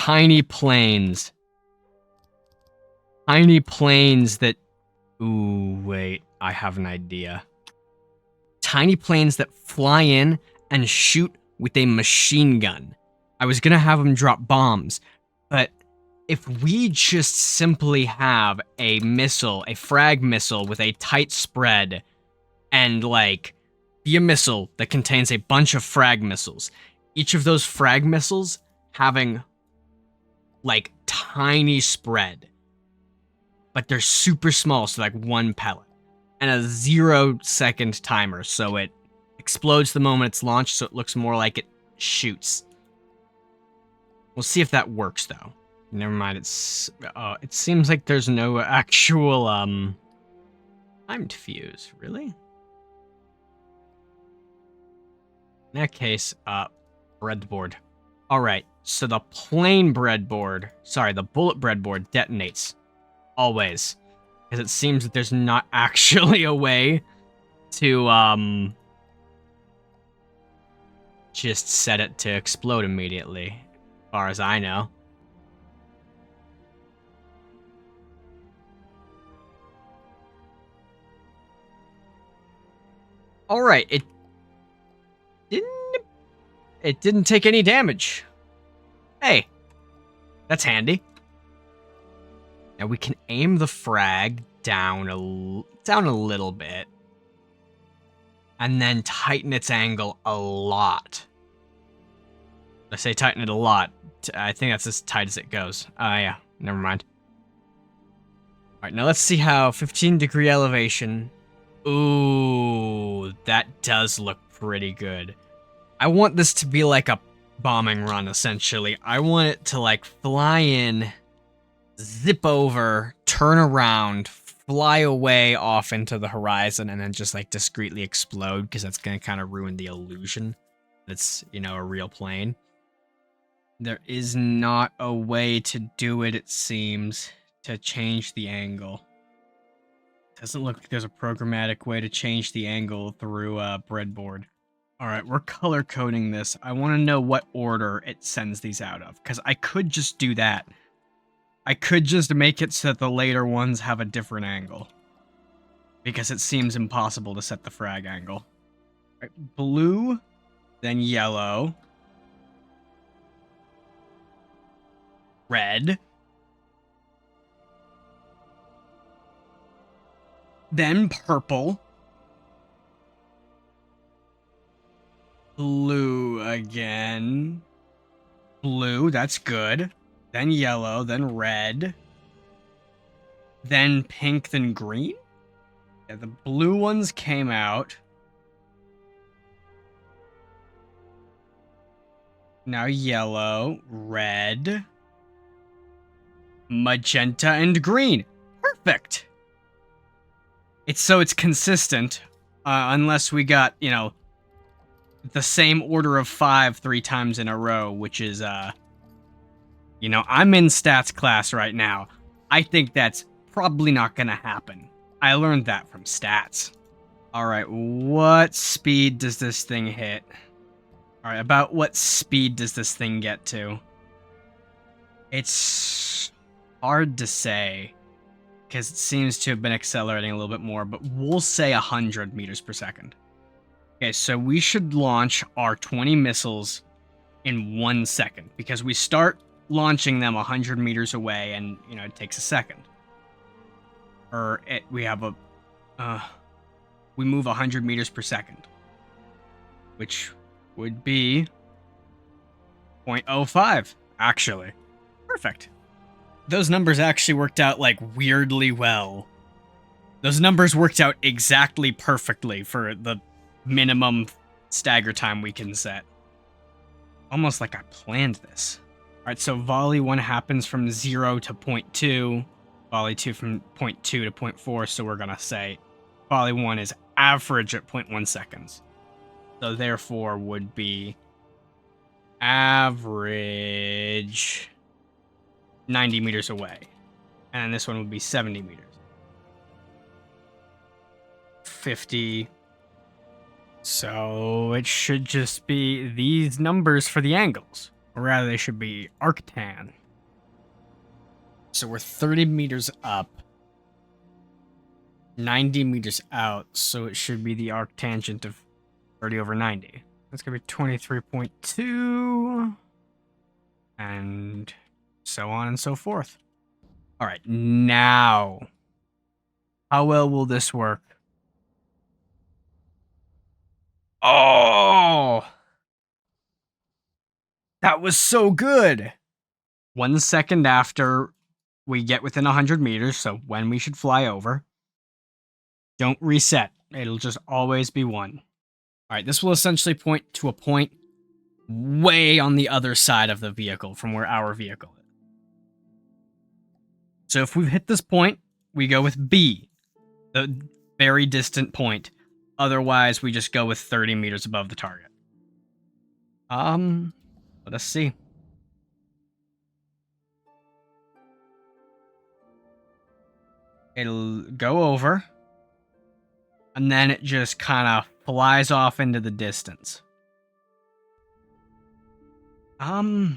tiny planes. Tiny planes that... Ooh, wait. I have an idea. Tiny planes that fly in and shoot with a machine gun. I was gonna have them drop bombs, but if we just simply have a missile, a frag missile with a tight spread, and like be a missile that contains a bunch of frag missiles, each of those frag missiles having like tiny spread, but they're super small, so like one pellet, and a 0-second timer, so it explodes the moment it's launched, so it looks more like it shoots. We'll see if that works, though. Never mind, it seems like there's no actual, timed fuse, really? In that case, breadboard. Alright, so the plain breadboard, sorry, the bullet breadboard detonates. Always. Because it seems that there's not actually a way to, just set it to explode immediately, as far as I know. Alright, it didn't take any damage. Hey, that's handy. Now we can aim the frag down a little bit, and then tighten its angle a lot. I say tighten it a lot. I think that's as tight as it goes. Yeah, never mind. Alright, now let's see how 15-degree elevation. Ooh, that does look pretty good. I want this to be like a bombing run, essentially. I want it to like fly in, zip over, turn around, fly away off into the horizon, and then just like discreetly explode, because that's going to kind of ruin the illusion that it's, you know, a real plane. There is not a way to do it, it seems, to change the angle. Doesn't look like there's a programmatic way to change the angle through breadboard. Alright, we're color coding this. I want to know what order it sends these out of, because I could just do that. I could just make it so that the later ones have a different angle, because it seems impossible to set the frag angle. Right, blue, then yellow, red, then purple, blue again, blue, that's good, then yellow, then red, then pink, then green? Yeah, the blue ones came out. Now yellow, red, magenta, and green. Perfect! It's consistent, unless we got, you know, the same order of 5 3 times in a row, which is, you know, I'm in stats class right now. I think that's probably not gonna happen. I learned that from stats. Alright, what speed does this thing hit? Alright, about what speed does this thing get to? It's hard to say, because it seems to have been accelerating a little bit more, but we'll say 100 meters per second. Okay, so we should launch our 20 missiles in 1 second, because we start launching them 100 meters away, and, you know, it takes a second. We move 100 meters per second, which would be 0.05, actually. Perfect. Those numbers actually worked out, like, weirdly well. Those numbers worked out exactly perfectly for the minimum stagger time we can set. Almost like I planned this. Alright, so volley 1 happens from 0 to 0.2, volley 2 from 0.2 to 0.4, so we're gonna say volley 1 is average at 0.1 seconds. So therefore would be average 90 meters away. And this one would be 70 meters. 50. So it should just be these numbers for the angles. Or rather, they should be arctan. So we're 30 meters up, 90 meters out, so it should be the arctangent of 30 over 90. That's going to be 23.2, and so on and so forth. All right, now, how well will this work? Oh! That was so good! 1 second after we get within 100 meters, so when we should fly over, don't reset. It'll just always be 1. All right, this will essentially point to a point way on the other side of the vehicle from where our vehicle is. So if we've hit this point, we go with B, the very distant point. Otherwise, we just go with 30 meters above the target. Let us see. It'll go over, and then it just kind of flies off into the distance. You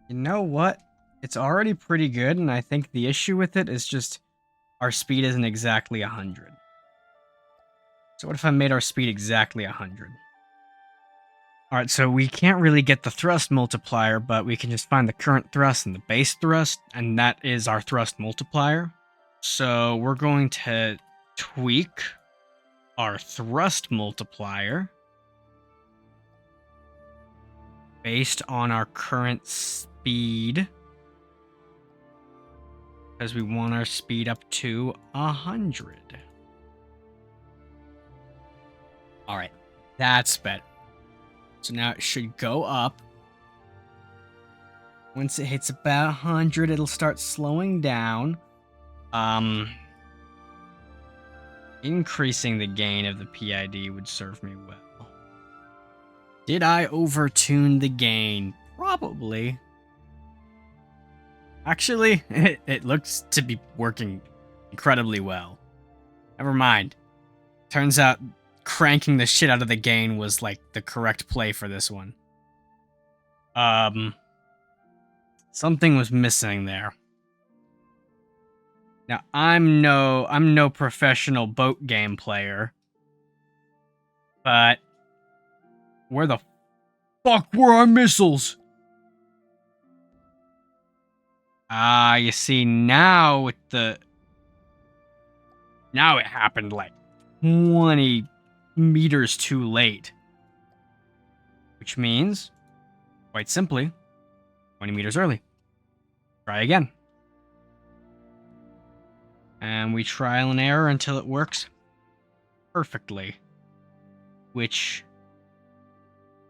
know what? It's already pretty good, and I think the issue with it is just our speed isn't exactly 100. So what if I made our speed exactly 100? Alright, so we can't really get the thrust multiplier, but we can just find the current thrust and the base thrust, and that is our thrust multiplier. So we're going to tweak our thrust multiplier based on our current speed, because we want our speed up to 100. All right, that's better. So now it should go up. Once it hits about 100, it'll start slowing down. Increasing the gain of the PID would serve me well. Did I overtune the gain? Probably. Actually, it looks to be working incredibly well. Never mind. Turns out cranking the shit out of the gain was like the correct play for this one. Something was missing there. Now I'm no professional boat game player, but where the fuck were our missiles? You see, now it happened like 20 meters too late. Which means, quite simply, 20 meters early. Try again. And we trial and error until it works perfectly. Which,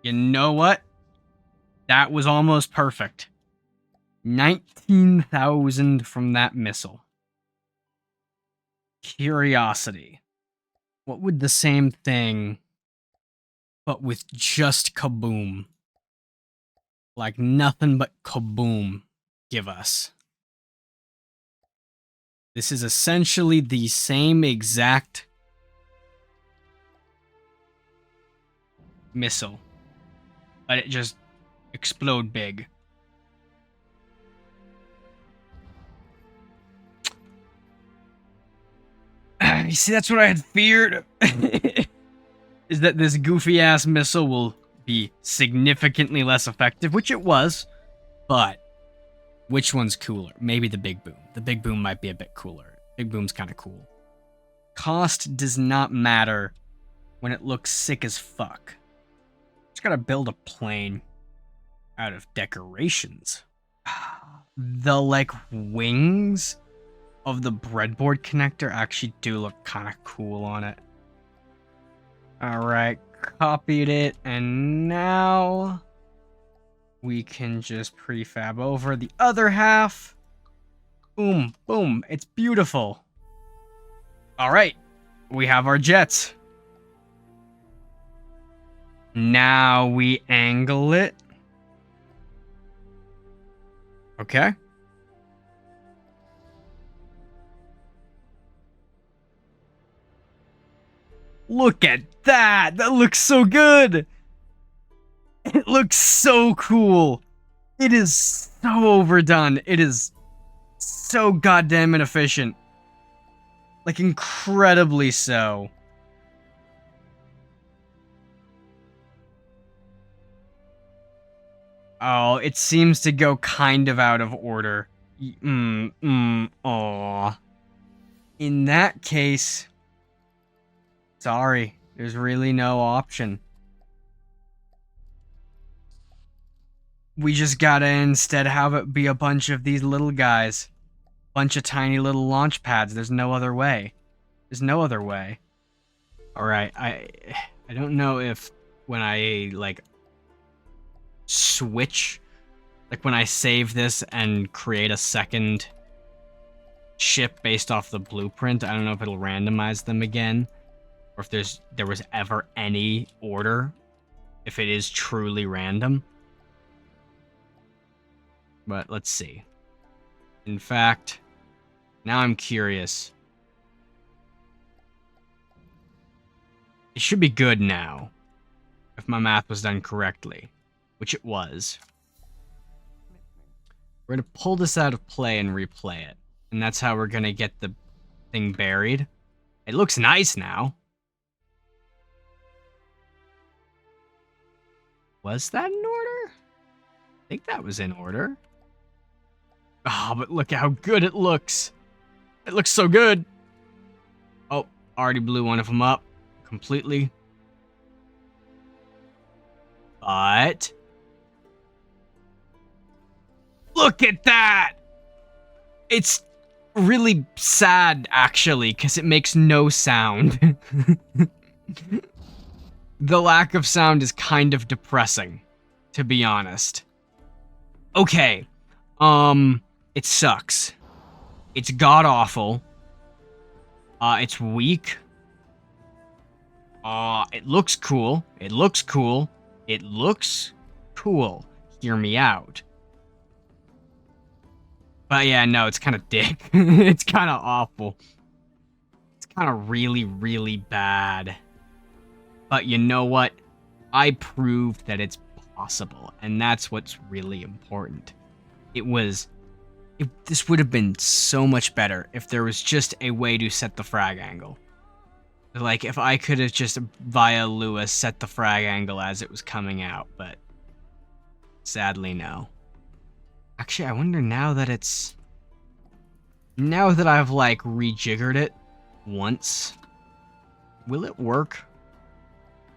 you know what? That was almost perfect. 19,000 from that missile. Curiosity. What would the same thing, but with just kaboom, like nothing but kaboom, give us? This is essentially the same exact missile, but it just explode big. You see, that's what I had feared. Is that this goofy-ass missile will be significantly less effective, which it was, but which one's cooler? Maybe the big boom. The big boom might be a bit cooler. Big boom's kind of cool. Cost does not matter when it looks sick as fuck. Just gotta build a plane out of decorations. The, like, wings of the breadboard connector actually do look kind of cool on it. Alright, copied it, and now we can just prefab over the other half. Boom, boom, it's beautiful. Alright, we have our jets. Now we angle it. Okay. Look at that! That looks so good! It looks so cool! It is so overdone. It is so goddamn inefficient. Like, incredibly so. Oh, it seems to go kind of out of order. Aw. In that case, sorry, there's really no option. We just gotta instead have it be a bunch of these little guys. Bunch of tiny little launch pads. There's no other way. There's no other way. Alright, I don't know if when I, like, switch, like when I save this and create a second ship based off the blueprint, I don't know if it'll randomize them again, or if there was ever any order, if it is truly random. But let's see. In fact, now I'm curious. It should be good now, if my math was done correctly, which it was. We're gonna pull this out of play and replay it, and that's how we're gonna get the thing buried. It looks nice now. Was that in order? I think that was in order. Oh, but look how good it looks. It looks so good. Oh, already blew one of them up completely. But look at that! It's really sad, actually, because it makes no sound. The lack of sound is kind of depressing, to be honest. Okay, it sucks. It's god-awful. It's weak. It looks cool. It looks cool. It looks cool. Hear me out. But yeah, no, it's kind of dick. It's kind of awful. It's kind of really, really bad. But you know what? I proved that it's possible, and that's what's really important. This would have been so much better if there was just a way to set the frag angle. Like, if I could have just, via Lewis, set the frag angle as it was coming out, but sadly, no. Actually, I wonder now that I've, like, rejiggered it once, will it work?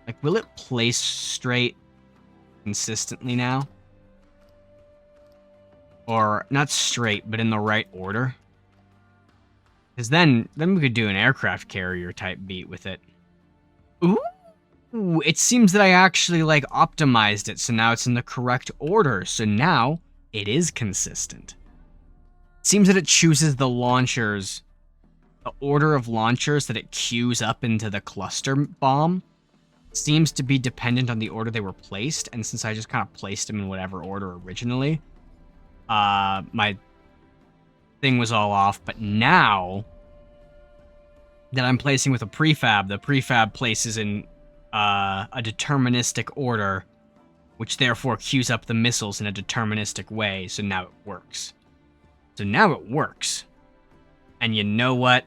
Like, will it place straight consistently now? Or, not straight, but in the right order? Because then we could do an aircraft carrier type beat with it. Ooh, it seems that I actually, like, optimized it, so now it's in the correct order. So now it is consistent. It seems that it chooses the launchers, the order of launchers that it queues up into the cluster bomb seems to be dependent on the order they were placed, and since I just kind of placed them in whatever order originally, my thing was all off. But now that I'm placing with a prefab, the prefab places in a deterministic order, which therefore queues up the missiles in a deterministic way, so now it works. So now it works. And you know what?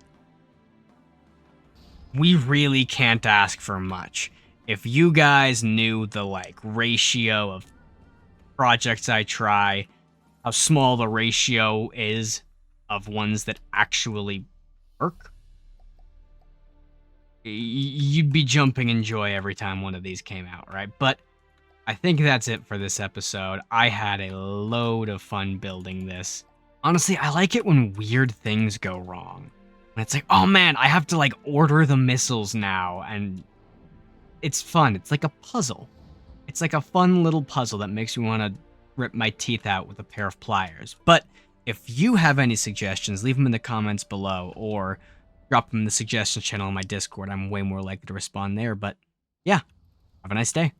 We really can't ask for much. If you guys knew the, like, ratio of projects I try, how small the ratio is of ones that actually work, you'd be jumping in joy every time one of these came out, right? But I think that's it for this episode. I had a load of fun building this. Honestly, I like it when weird things go wrong. When it's like, oh man, I have to, like, order the missiles now, and it's fun. It's like a puzzle. It's like a fun little puzzle that makes me want to rip my teeth out with a pair of pliers. But if you have any suggestions, leave them in the comments below, or drop them in the suggestions channel on my Discord. I'm way more likely to respond there. But yeah, have a nice day.